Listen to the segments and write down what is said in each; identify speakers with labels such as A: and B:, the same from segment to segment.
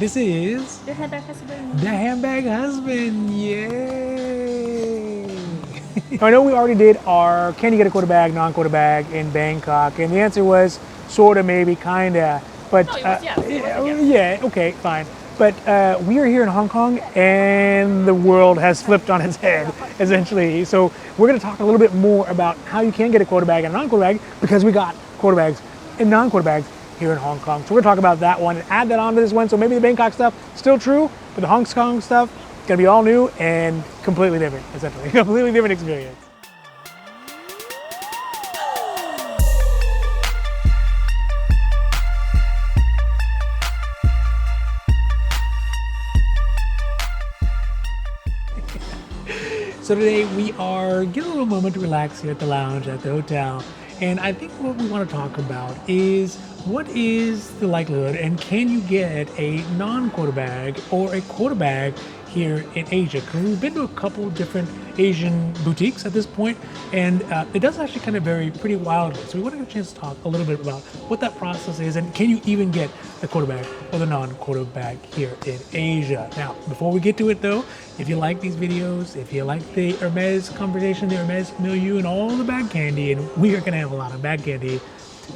A: This is
B: The Handbag Husband.
A: the Handbag Husband. Yay! I know we already did our can you get a quota bag, non-quota bag in Bangkok, and the answer was sort of, maybe, kind of. But
B: No, it was yes. It was a yes.
A: yeah, okay, fine. But we are here in Hong Kong, and the world has flipped on its head, essentially. So we're going to talk a little bit more about how you can get a quota bag and a non-quota bag, because we got quota bags and non-quota bags here in Hong Kong. So we're going to talk about that one and add that onto this one. So maybe the Bangkok stuff still true, but the Hong Kong stuff is going to be all new and completely different, essentially. Completely different experience. So today we are getting a little moment to relax here at the lounge at the hotel. And I think what we want to talk about is what is the likelihood and can you get a non-quota bag or a quota bag here in Asia? Because we've been to a couple different Asian boutiques at this point, and it does actually kind of vary pretty wildly. So we want to get a chance to talk a little bit about what that process is and can you even get the quota bag or the non-quota bag here in Asia. Now, before we get to it though, if you like these videos, if you like the Hermes conversation, the Hermes milieu, and all the bag candy, and we are going to have a lot of bag candy,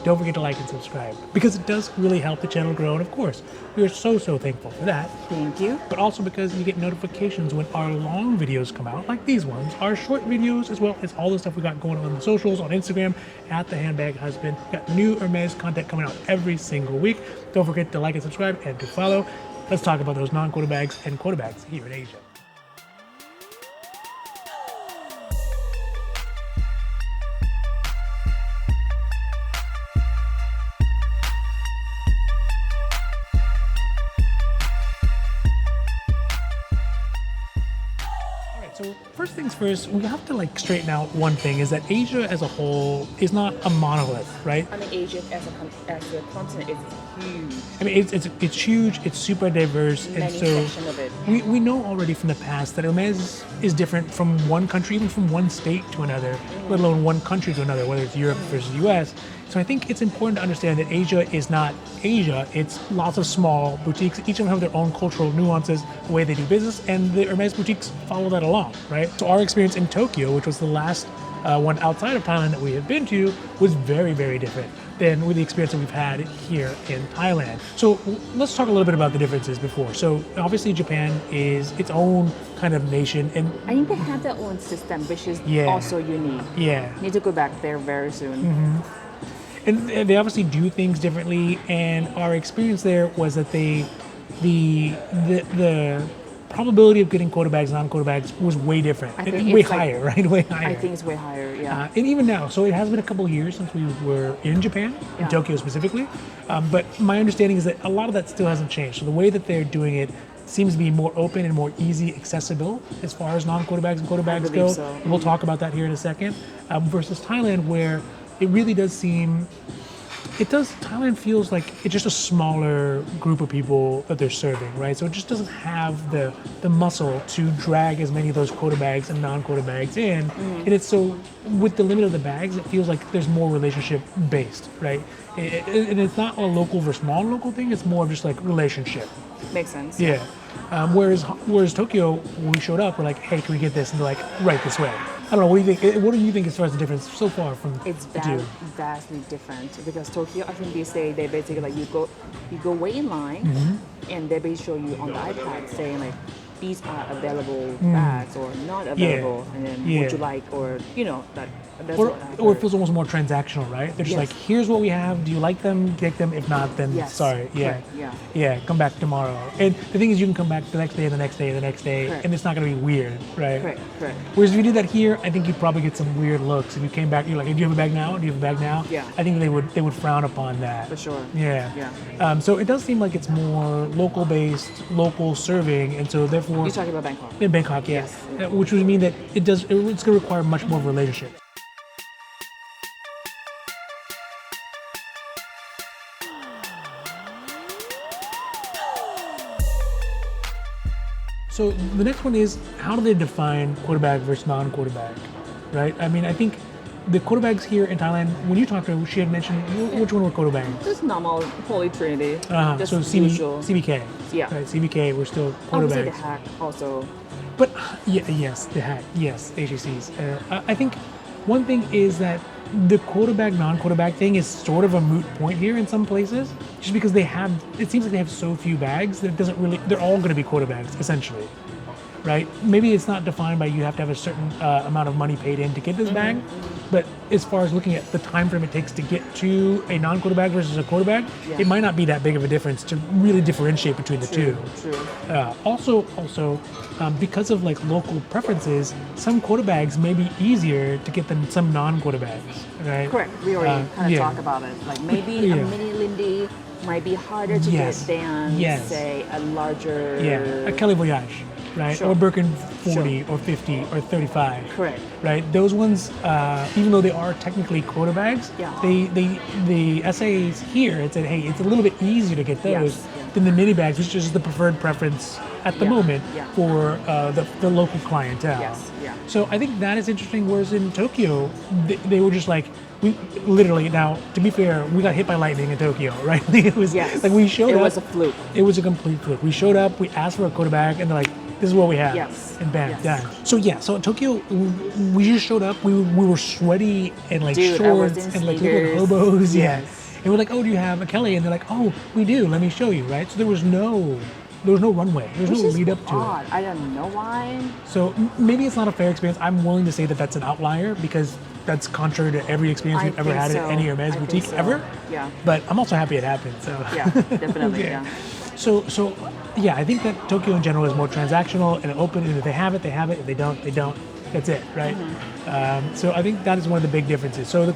A: don't forget to like and subscribe, because it does really help the channel grow. And of course, we are so thankful for that.
B: Thank you.
A: But also because you get notifications when our long videos come out, like these ones, our short videos, as well as all the stuff we got going on the socials, on Instagram, at the Handbag Husband. Got new Hermes content coming out every single week. Don't forget to like and subscribe and to follow. Let's talk about those non-quota bags and quota bags here in Asia. So first things first, we have to straighten out one thing, is that Asia as a whole is not a monolith, right?
B: I mean, Asia as a continent is huge.
A: I mean, it's huge, it's super diverse,
B: Many
A: and so
B: sections of it.
A: we know already from the past that Hermes is different from one country, even from one state to another, let alone one country to another, whether it's Europe versus US. So I think it's important to understand that Asia is not Asia. It's lots of small boutiques. Each of them have their own cultural nuances, the way they do business, and the Hermes boutiques follow that along, right? So our experience in Tokyo, which was the last one outside of Thailand that we have been to, was very different than with the experience that we've had here in Thailand. So let's talk a little bit about the differences before. So obviously Japan is its own kind of nation, and
B: I think they have their own system, which is
A: Yeah.
B: also unique.
A: yeah.
B: Need to go back there very soon.
A: And they obviously do things differently, and our experience there was that the probability of getting quota bags, non-quota bags was way different,
B: I think
A: way
B: it's
A: higher, right? Way higher.
B: I think it's way higher, yeah.
A: And even now, so it has been a couple of years since we were in Japan, in
B: Yeah.
A: Tokyo specifically. But my understanding is that a lot of that still hasn't changed. So the way that they're doing it seems to be more open and more easy accessible as far as non-quota bags and quota bags go.
B: believe so.
A: And we'll talk about that here in a second. Versus Thailand, where it really does seem, Thailand feels like it's just a smaller group of people that they're serving, right? So it just doesn't have the muscle to drag as many of those quota bags and non-quota bags in. And it's so, with the limit of the bags, it feels like there's more relationship based, right? And it's not a local versus non-local thing, it's more of just like relationship.
B: Makes sense.
A: Yeah. Whereas Tokyo, when we showed up, we're like, hey, can we get this? And they're like, right this way. I don't know, what do you think? What do you think as far as the difference so far from
B: It's
A: the two?
B: vastly different, because Tokyo, I think they say they basically like you go wait in line, and they basically show you on the iPad saying like these are available bags or not available, and then would you like, or that. That's
A: Or,
B: what I've
A: or it
B: heard.
A: feels almost more transactional, right? They're just
B: Yes.
A: like, here's what we have. Do you like them? Take them. If not, then
B: Yes.
A: sorry. Yeah.
B: Correct. Yeah.
A: Yeah. Come back tomorrow. And the thing is, you can come back the next day, and the next day, and the next day,
B: Correct.
A: and it's not going to be weird, right?
B: Correct.
A: Whereas if you did that here, I think you'd probably get some weird looks. If you came back, you're like, do you have a bag now? Do you have a bag now?
B: Yeah.
A: I think they would frown upon that.
B: For sure.
A: Yeah.
B: Yeah.
A: So it does seem like it's more local based, local serving, and so therefore
B: You're talking about Bangkok.
A: in Bangkok, yes,
B: Yes.
A: which would mean that it's going to require much more of a relationship. So the next one is, how do they define quota bag versus non-quota bag, right? I mean, I think the Quota bags here in Thailand, when you talked to her, she had mentioned which one were Quota bags?
B: Just normal Holy Trinity. Just
A: So
B: usual.
A: CBK.
B: Yeah.
A: Right, CBK, we're still Quota
B: Obviously, the
A: bags.
B: hack also.
A: But yes, the hat, yes, HACs. I think one thing is that the Quota bag, non-Quota bag thing is sort of a moot point here in some places, just because it seems like they have so few bags that it doesn't really, they're all going to be Quota bags, essentially. Right? Maybe it's not defined by you have to have a certain amount of money paid in to get this bag, but as far as looking at the time frame it takes to get to a non-Quota bag versus a Quota bag, it might not be that big of a difference to really differentiate between the two.
B: True.
A: Also, because of like local preferences, some Quota bags may be easier to get than some non-Quota bags, right?
B: Correct. We already kind of
A: yeah.
B: talked about it. Like maybe a mini Lindy might be harder to get than, say, a larger...
A: Yeah, a Kelly Voyage, right?
B: Sure.
A: Or Birkin 40 or 50 or 35.
B: Correct.
A: Right? Those ones, even though they are technically Quota bags, the SAs here, it said, hey, it's a little bit easier to get those than the mini bags, which is the preferred preference at the moment for the local clientele.
B: Yes. Yeah.
A: So I think that is interesting. Whereas in Tokyo, they were just like, we literally, now to be fair, we got hit by lightning in Tokyo, right? It was like we showed up.
B: It was a fluke.
A: It was a complete fluke. We showed up, we asked for a Quota bag, and they're like, this is what we have.
B: Yes.
A: And bam,
B: Yes.
A: done. So in Tokyo, we just showed up. We were sweaty and like
B: Dude, I was
A: shorts
B: in
A: and like looked like
B: sneakers.
A: hobos.
B: Yes.
A: Yeah. And we're like, oh, do you have a Kelly? And they're like, oh, we do. Let me show you, right? So there was no runway. There was
B: Which
A: no
B: is
A: lead up to
B: odd.
A: it.
B: I don't know why.
A: So maybe it's not a fair experience. I'm willing to say that that's an outlier because that's contrary to every experience
B: I
A: we've ever
B: think
A: had
B: so.
A: at any Hermes
B: I think
A: boutique
B: so.
A: ever.
B: Yeah.
A: But I'm also happy it happened. So
B: Yeah, definitely.
A: Okay.
B: Yeah.
A: So yeah, I think that Tokyo in general is more transactional and open, and if they have it, they have it. If they don't, they don't. That's it, right? So I think that is one of the big differences. So the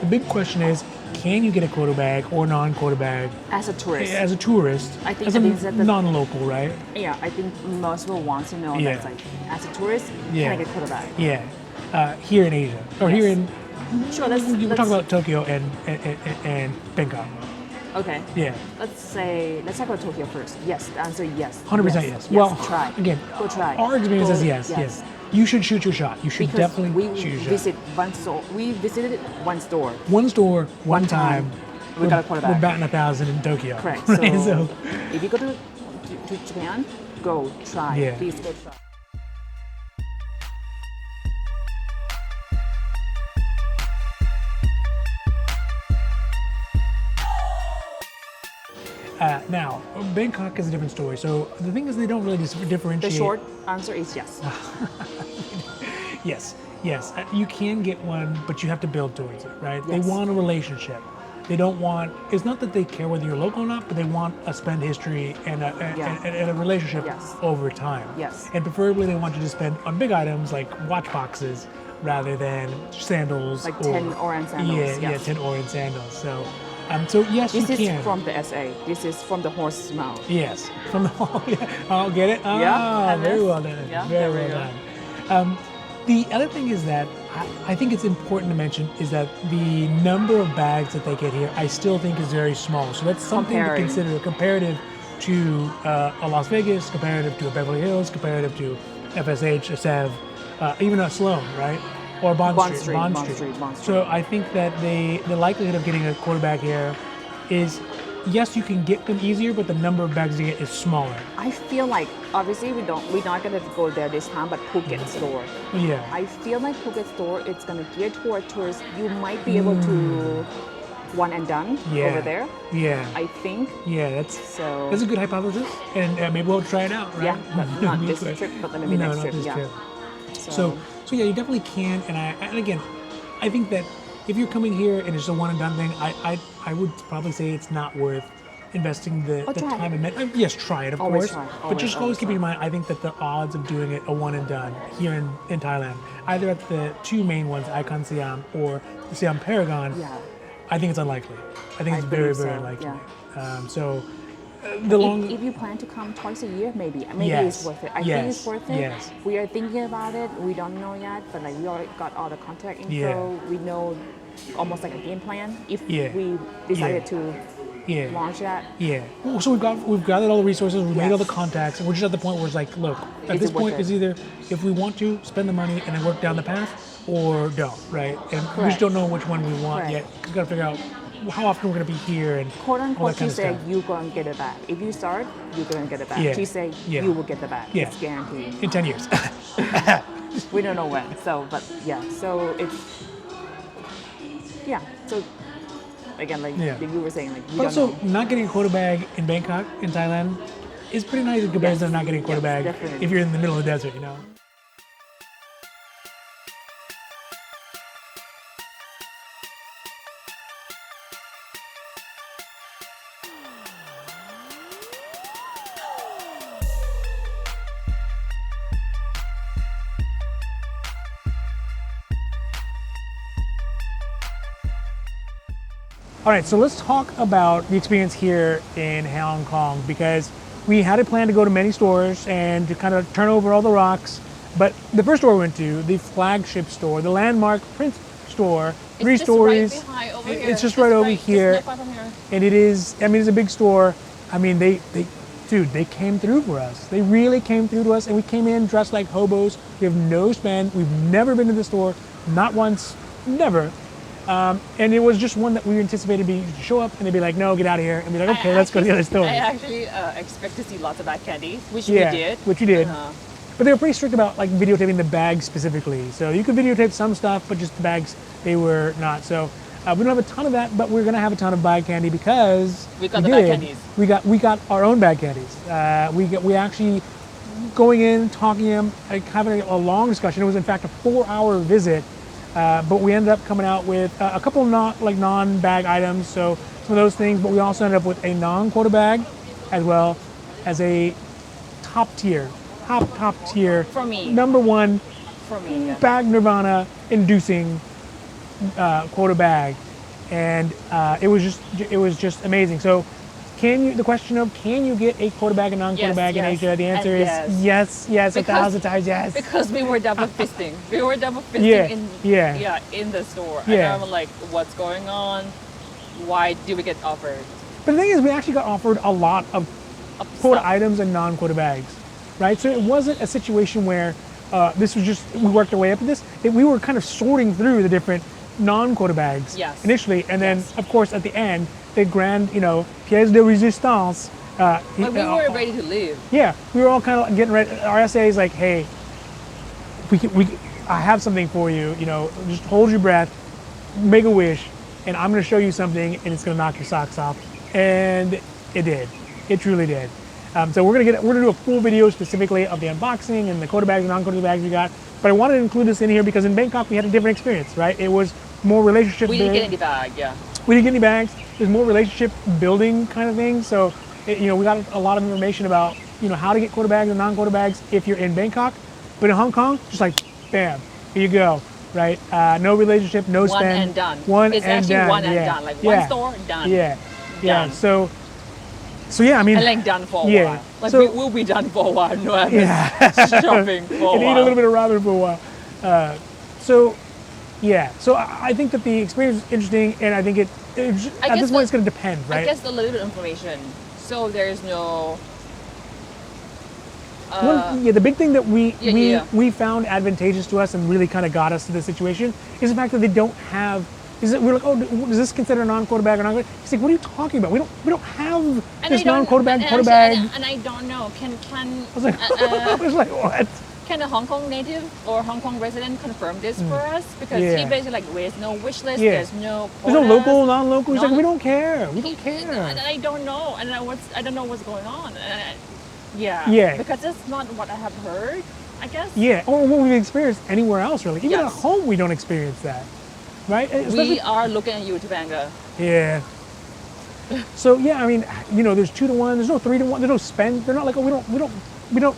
A: big question is, can you get a Quota bag or non-Quota bag
B: As a tourist.
A: as a tourist,
B: I think
A: as a
B: that the-
A: non-local, right?
B: Yeah, I think most people want to know
A: Yeah.
B: that's like, as a tourist,
A: Yeah.
B: can I get Quota bag?
A: Yeah, here in Asia or here
B: Yes.
A: in
B: Sure,
A: we're talking about Tokyo and Bangkok.
B: Okay.
A: Yeah.
B: Let's talk about Tokyo first. Yes, the answer is yes.
A: 100% yes. Well,
B: try.
A: again,
B: Go try.
A: our experience
B: Go-
A: is yes. You should shoot your shot. You should
B: Because
A: definitely
B: we
A: shoot your shot.
B: visit one store. We visited one store.
A: One store, one time.
B: We got a Quota
A: We're
B: bag.
A: batting 1,000 in Tokyo.
B: Correct.
A: Right?
B: So, if you go to Japan, go try.
A: Yeah.
B: Please go try.
A: Now, Bangkok is a different story. So the thing is, they don't really differentiate.
B: The short answer is yes.
A: Yes. You can get one, but you have to build towards it, right?
B: Yes.
A: They want a relationship. They don't want. It's not that they care whether you're local or not, but they want a spend history and a relationship
B: Yes.
A: over time.
B: Yes.
A: And preferably, they want you to spend on big items like watch boxes rather than sandals.
B: Like
A: or,
B: 10 Orient sandals.
A: Yeah, 10 Orient sandals. So yes,
B: This
A: you
B: is
A: can.
B: from the SA. This is from the horse's mouth.
A: Yes, from the oh, get it?
B: Yeah,
A: very
B: MS.
A: well done.
B: Yeah,
A: very
B: there we
A: well
B: go.
A: done. The other thing is that I think it's important to mention is that the number of bags that they get here, I still think is very small. So that's something
B: Comparing.
A: to consider comparative to a Las Vegas, comparative to a Beverly Hills, comparative to FSH, a Sev, even a Sloan, right? Or Bond Street.
B: Bond Street.
A: So I think that the likelihood of getting a Quota bag here is, yes, you can get them easier, but the number of bags you get is smaller.
B: I feel like obviously we're not gonna go there this time, but Phuket store.
A: Yeah.
B: I feel like Phuket store it's gonna gear toward tourists. You might be able to one and done over there.
A: Yeah.
B: I think.
A: Yeah, that's
B: So
A: a good hypothesis, and maybe we'll try it out, right?
B: yeah, but not
A: Maybe
B: this
A: try-
B: trip, but maybe
A: no,
B: next
A: not
B: trip.
A: this
B: Yeah.
A: trip. So yeah, you definitely can, and again, I think that if you're coming here and it's a one and done thing, I would probably say it's not worth investing the
B: try
A: time
B: it.
A: and yes, try it, of
B: Always
A: course.
B: try.
A: But just always
B: Always
A: keep in
B: try.
A: mind, I think that the odds of doing it a one and done here in Thailand, either at the two main ones, Icon Siam or the Siam Paragon,
B: Yeah.
A: I think it's unlikely. I think
B: I
A: it's very,
B: believe
A: very
B: so,
A: unlikely.
B: yeah.
A: The long.
B: If you plan to come twice a year, maybe
A: Yes.
B: it's worth it. I think
A: Yes.
B: it's worth it.
A: Yes.
B: We are thinking about it. We don't know yet, but like we already got all the contact info.
A: Yeah.
B: We know almost like a game plan. If
A: Yeah.
B: we decided to
A: Yeah.
B: launch that,
A: Yeah. Well, so we've gathered all the resources, we've made all the
B: Yes.
A: contacts, and we're just at the point where it's like, look, at
B: Is
A: this
B: it worth
A: point,
B: it?
A: it's either if we want to spend the money and then work down the path, or don't, right? And we just
B: Correct.
A: don't know which one we want
B: Correct.
A: yet. We've got to figure out how often we're going to be here and
B: Quote
A: all
B: unquote,
A: that
B: she
A: kind of
B: said
A: stuff.
B: you're going to get it back. If you start, you're going to get it back.
A: Yeah.
B: She said
A: Yeah.
B: you will get it back.
A: Yeah.
B: It's guaranteed.
A: In 10 years.
B: We don't know when. So, but yeah. So it's yeah. So again, like
A: Yeah.
B: you were saying, like we
A: But
B: don't
A: also,
B: know.
A: not getting a quota bag in Bangkok, in Thailand, is pretty nice in comparison to not getting a quota
B: Yes,
A: bag
B: definitely.
A: if you're in the middle of the desert, you know? All right, so let's talk about the experience here in Hong Kong because we had a plan to go to many stores and to kind of turn over all the rocks. But the first store we went to, the flagship store, the landmark print store, three stories.
C: Right behind over here.
A: It's just right over here.
C: Just not far from here.
A: And it is, I mean, it's a big store. I mean, dude, they came through for us. They really came through to us, and we came in dressed like hobos. We have no spend. We've never been to the store, not once, never. And it was just one that we anticipated to show up, and they'd be like, no, get out of here. And be like, okay, let's go to the other store.
C: I actually expect to see lots of bad candy, which
A: Yeah,
C: we did.
A: which you did.
C: Uh-huh.
A: But they were pretty strict about like videotaping the bags specifically. So you could videotape some stuff, but just the bags, they were not. So we don't have a ton of that, but we're gonna have a ton of bag candy because
C: We got the bag candies.
A: We got our own bag candies. We actually going in, talking to them, like, having a long discussion. It was in fact a 4-hour visit, but we ended up coming out with a couple of non-bag items. So some of those things, but we also ended up with a non-quota bag, as well as a top tier
C: For me.
A: number one
C: For me, yeah.
A: bag nirvana inducing quota bag, and it was just amazing. So the question of can you get a quota bag and non-quota
C: Yes,
A: bag in
C: yes,
A: Asia? The answer
C: and
A: is
C: yes.
A: yes,
C: Because-
A: 1,000 times yes.
C: Because we were double fisting. We were double fisting
A: Yeah.
C: in the store.
A: Yeah.
C: And I'm like, what's going on? Why do we get offered?
A: But the thing is, we actually got offered a lot of quota
C: stuff?
A: items and non-quota bags, right? So it wasn't a situation where this was just we worked our way up to this. We were kind of sorting through the different non-quota bags
C: Yes.
A: initially, and then
C: Yes.
A: of course at the end, the grand, pièce de résistance.
C: But we were ready to leave.
A: Yeah, we were all kind of getting ready. Our essay is like, hey, I have something for you. Just hold your breath, make a wish, and I'm going to show you something, and it's going to knock your socks off. And it did. It truly did. So we're gonna do a full video specifically of the unboxing and the quota bags and non-quota bags we got. But I wanted to include this in here because in Bangkok we had a different experience, right? It was more relationship.
C: We didn't get any bag, yeah.
A: We didn't get any bags. It was more relationship building kind of thing. So, we got a lot of information about, how to get quota bags and non-quota bags if you're in Bangkok. But in Hong Kong, just like, bam, here you go, right? No relationship, no
C: One
A: spend.
C: and done.
A: One
C: It's
A: and
C: actually
A: done.
C: one and
A: yeah.
C: done. Like
A: yeah.
C: one store, done.
A: Yeah, yeah.
C: Done.
A: So yeah, I mean,
C: And like done for a
A: Yeah.
C: while. Like
A: So-
C: we'll be done for a while. No, I've
A: Yeah.
C: been shopping for a
A: and eat a
C: while.
A: little bit of ramen for a while. So I think that the experience is interesting, and I think at this
C: guess
A: point it's going to depend, right?
C: I guess a little bit of information. So there's no.
A: The big thing that
C: Yeah.
A: we found advantageous to us and really kind of got us to this situation is the fact that they don't have. We're like, oh, is this considered a non-quota bag or non-quota? He's like, what are you talking about? We don't have this non-quota bag, quota bag.
C: And I don't know. Can
A: I was like, I was like, what?
C: can a Hong Kong native or Hong Kong resident confirm this for us? Because
A: Yeah.
C: he basically like, there's no wish list.
A: Yeah.
C: There's no.
A: There's no
C: quotas.
A: local, non-local. He's like,
C: Non-
A: we don't care. We don't
C: And
A: care.
C: I don't know, and I don't know what's going on.
A: Yeah.
C: Because that's not what I have heard. I guess.
A: Yeah, or what we've experienced anywhere else, really. Even
C: Yes.
A: at home, we don't experience that, right? Especially-
C: We are looking at you, Topanga.
A: Yeah. So yeah, I mean, there's 2-to-1. There's no 3-to-1. There's no spend. They're not like, oh, we don't.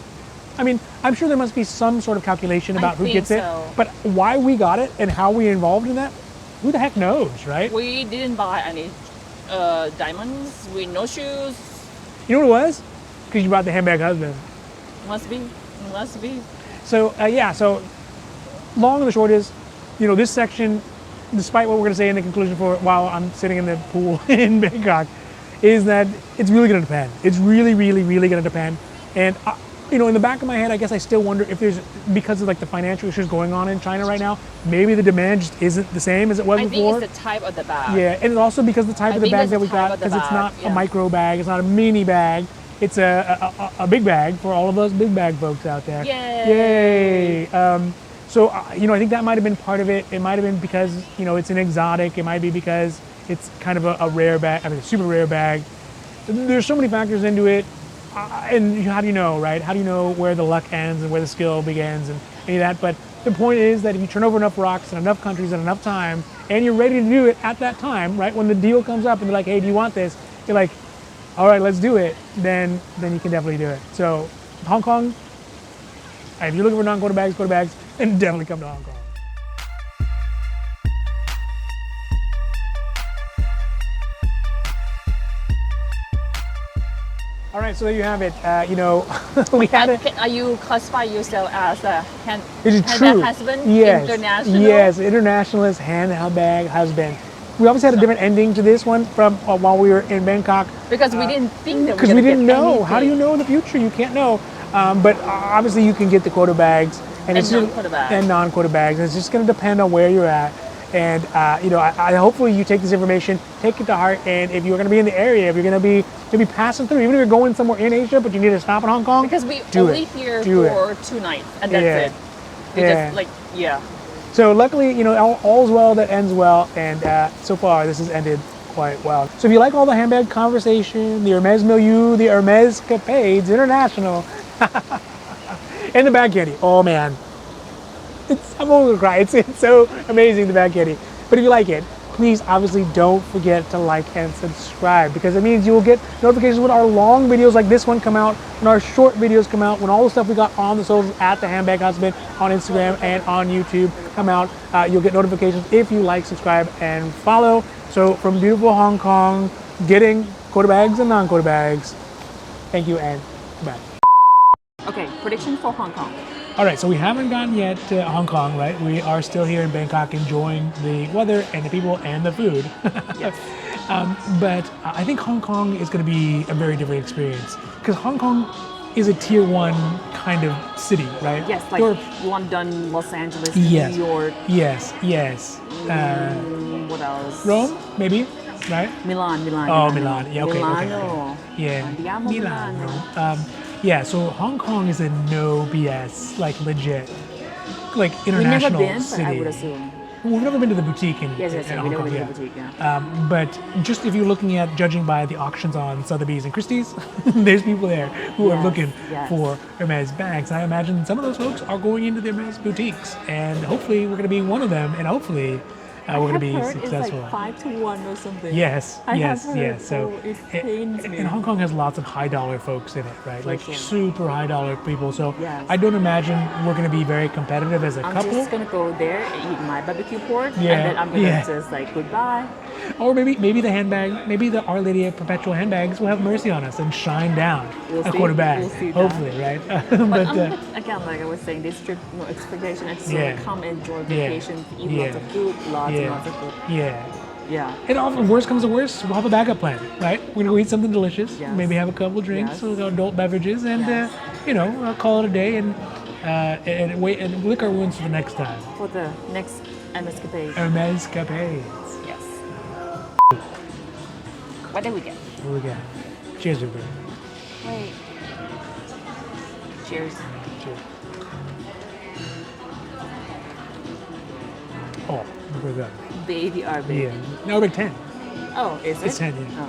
A: I mean, I'm sure there must be some sort of calculation about who
C: think
A: gets it,
C: so.
A: but why we got it and how we involved in that, who the heck knows, right?
C: We didn't buy any diamonds. No shoes.
A: You know what it was? Because you brought the Handbag Husband.
C: Must be.
A: So so long and the short is, this section, despite what we're going to say in the conclusion for while I'm sitting in the pool in Bangkok, is that it's really going to depend. It's really, really, really going to depend. And in the back of my head, I guess I still wonder if there's, because of like the financial issues going on in China right now, maybe the demand just isn't the same as it was
C: I
A: before.
C: think it's the type of the bag.
A: Yeah, and also because the type
C: I
A: of the
C: think
A: bag
C: it's
A: that
C: the
A: we
C: type
A: got,
C: of the
A: because it's not
C: bag,
A: a
C: yeah.
A: micro bag, it's not a mini bag, it's a big bag for all of those big bag folks out there.
C: Yay!
A: Yay! So, I think that might have been part of it. It might have been because, it's an exotic. It might be because it's kind of a rare bag, a super rare bag. There's so many factors into it. And how do you know, right? How do you know where the luck ends and where the skill begins and any of that? But the point is that if you turn over enough rocks in enough countries in enough time, and you're ready to do it at that time, right? When the deal comes up and they're like, hey, do you want this? You're like, all right, let's do it. Then you can definitely do it. So Hong Kong, if you're looking for non-quota bags, then definitely come to Hong Kong. All right, so there you have it. We had it.
C: Are you classify yourself as a
A: Is it
C: handbag
A: true?
C: husband?
A: Yes.
C: International?
A: Yes, internationalist handbag husband. We obviously had a different ending to this one from while we were in Bangkok.
C: Because we didn't think that
A: Because we didn't know. How do you
C: know?
A: know in the future? You can't know. But obviously you can get the quota bags
C: And
A: it's just-
C: non-quota bags.
A: and non-quota bags. It's just going to depend on where you're at. And I hopefully you take this information, take it to heart. And if you're going to be in the area, if you're going to be maybe passing through, even if you're going somewhere in Asia, but you need to stop in Hong Kong,
C: Because we
A: do
C: only
A: it.
C: here
A: Do
C: for 2 nights and that's
A: Yeah.
C: it. We
A: Yeah.
C: just
A: So luckily, all's well that ends well, and so far this has ended quite well. So if you like all the handbag conversation, the Hermes Milieu, the Hermes Capades International, and the bag candy, oh man, I'm over to cry. It's so amazing, the bag candy. But if you like it, please obviously don't forget to like and subscribe, because it means you will get notifications when our long videos like this one come out, when our short videos come out, when all the stuff we got on the socials at the Handbag Husband on Instagram and on YouTube come out. You'll get notifications if you like, subscribe, and follow. So from beautiful Hong Kong, getting quota bags and non-quota bags. Thank you and bye.
B: Okay, prediction for Hong Kong.
A: All right, so we haven't gotten yet to Hong Kong, right? We are still here in Bangkok enjoying the weather and the people and the food.
B: Yes.
A: But I think Hong Kong is going to be a very different experience, because Hong Kong is a tier 1 kind of city, right?
B: Yes, like
A: Or-
B: London, Los Angeles,
A: yes,
B: New York.
A: yes.
B: What else?
A: Rome, maybe, right?
B: Milan.
A: Oh, Milan. Yeah, okay, okay,
B: Milano.
A: Yeah,
B: Andiamo Milano.
A: Yeah, so Hong Kong is a no BS, like legit, like
B: We've never
A: international
B: been, but
A: city.
B: I would assume.
A: We've never been to the boutique in,
B: Yes,
A: in
B: we've
A: Hong
B: never
A: Kong,
B: been
A: yeah.
B: to the boutique, yeah.
A: But just if you're looking at judging by the auctions on Sotheby's and Christie's, there's people there who are
B: Yes,
A: looking
B: yes.
A: for Hermes bags. I imagine some of those folks are going into the Hermes boutiques, and hopefully we're going to be one of them, and hopefully we're going to be successful.
B: It's like 5 to 1 or something.
A: Yes,
B: I
A: yes,
B: have heard,
A: yes. So
B: it pains me.
A: and Hong Kong has lots of high dollar folks in it, right? Like
B: sure.
A: super high dollar people. So
B: Yes.
A: I don't imagine we're going to be very competitive as a
B: I'm
A: couple.
B: just gonna go there and eat my barbecue pork,
A: Yeah,
B: and then I'm gonna
A: yeah.
B: just like goodbye.
A: Or maybe the handbag, maybe the Our Lady of Perpetual handbags will have mercy on us and shine down
B: We'll
A: a
B: see.
A: quarter bag.
B: We'll see that.
A: Hopefully, right?
B: But again, like I was saying, this trip, no expectation. I just
A: Yeah.
B: want to come enjoy
A: Yeah.
B: vacation, eat
A: Yeah.
B: lots of food, lots and
A: Yeah.
B: lots of food.
A: Yeah.
B: Yeah.
A: And often, worst comes to worst, we'll have a backup plan, right? We're gonna go eat something delicious,
B: Yes.
A: maybe have a couple drinks,
B: Yes.
A: with adult beverages, and
B: Yes.
A: call it a day and wait and lick our wounds for the next time.
B: For the next escapade.
A: Hermes Capades.
B: Yes. What did we get?
A: What we got? Cheers, everybody.
B: Wait. Cheers.
A: Cheers. Oh, look at that.
B: Baby are baby.
A: Yeah. No, we're 10.
B: Oh, is it?
A: It's 10, yeah.
B: Oh.